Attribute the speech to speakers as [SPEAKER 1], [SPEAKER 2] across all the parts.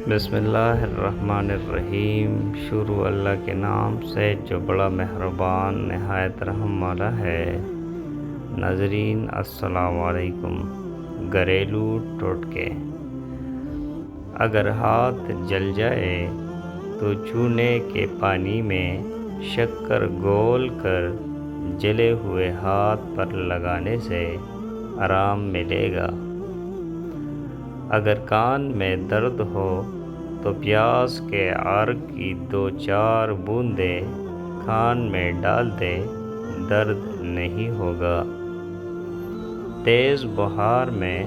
[SPEAKER 1] بسم اللہ الرحمن الرحیم۔ شروع اللہ کے نام سے جو بڑا مہربان نہایت رحم والا ہے۔ ناظرین السلام علیکم۔ گھریلو ٹوٹکے۔ اگر ہاتھ جل جائے تو چونے کے پانی میں شکر گھول کر جلے ہوئے ہاتھ پر لگانے سے آرام ملے گا۔ اگر کان میں درد ہو تو پیاز کے عرق کی 2-4 بوندیں کان میں ڈال دے، درد نہیں ہوگا۔ تیز بخار میں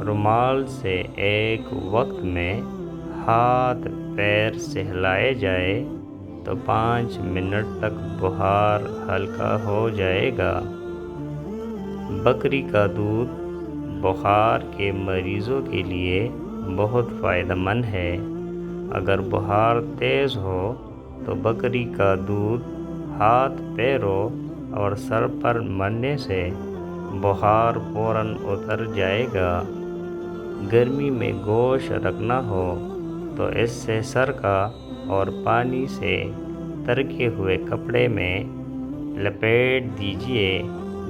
[SPEAKER 1] رومال سے ایک وقت میں ہاتھ پیر سہلائے جائے تو 5 منٹ تک بخار ہلکا ہو جائے گا۔ بکری کا دودھ بخار کے مریضوں کے لیے بہت فائدہ مند ہے۔ اگر بخار تیز ہو تو بکری کا دودھ ہاتھ پیروں اور سر پر ملنے سے بخار فوراً اتر جائے گا۔ گرمی میں گوشت رکھنا ہو تو اس سے سر کا اور پانی سے ترکے ہوئے کپڑے میں لپیٹ دیجیے،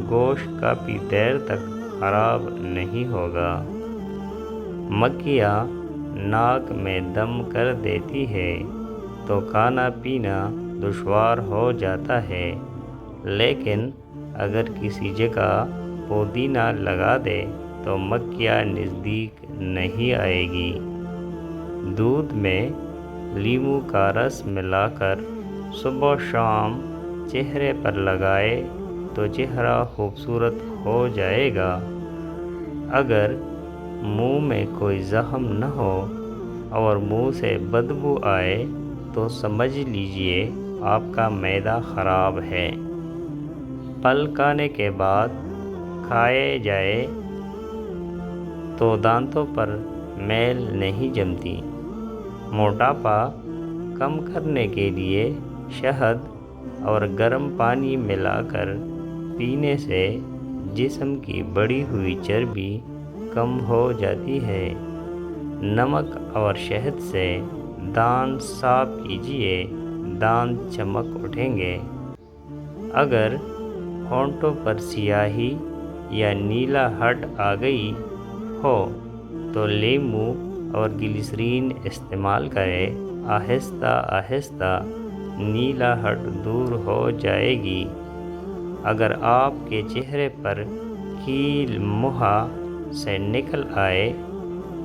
[SPEAKER 1] گوشت کافی دیر تک خراب نہیں ہوگا۔ مکھیاں ناک میں دم کر دیتی ہے تو کھانا پینا دشوار ہو جاتا ہے، لیکن اگر کسی جگہ پودینہ لگا دے تو مکھیاں نزدیک نہیں آئے گی۔ دودھ میں لیموں کا رس ملا کر صبح شام چہرے پر لگائے تو چہرہ خوبصورت ہو جائے گا۔ اگر منہ میں کوئی زخم نہ ہو اور منہ سے بدبو آئے تو سمجھ لیجیے آپ کا معدہ خراب ہے۔ پھل کھانے کے بعد کھائے جائے تو دانتوں پر میل نہیں جمتی۔ موٹاپا کم کرنے کے لیے شہد اور گرم پانی ملا کر پینے سے جسم کی بڑھی ہوئی چربی کم ہو جاتی ہے۔ نمک اور شہد سے دانت صاف کیجیے، دانت چمک اٹھیں گے۔ اگر ہونٹوں پر سیاہی یا نیلا ہٹ آ گئی ہو تو لیموں اور گلیسرین استعمال کریں، آہستہ آہستہ نیلا ہٹ دور ہو جائے گی۔ اگر آپ کے چہرے پر کیل منہ سے نکل آئے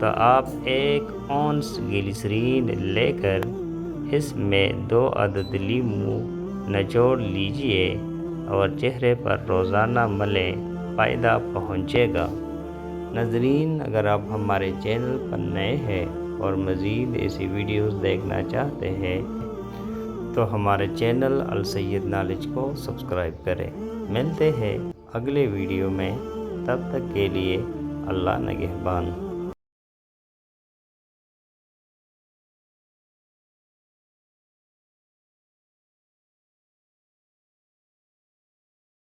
[SPEAKER 1] تو آپ 1 اونس گلیسرین لے کر اس میں 2 عدد لیموں نچوڑ لیجیے اور چہرے پر روزانہ ملیں، فائدہ پہنچے گا۔ ناظرین اگر آپ ہمارے چینل پر نئے ہیں اور مزید ایسی ویڈیوز دیکھنا چاہتے ہیں تو ہمارے چینل السید نالج کو سبسکرائب کریں۔ ملتے ہیں اگلے ویڈیو میں، تب تک کے لیے اللہ نگہبان۔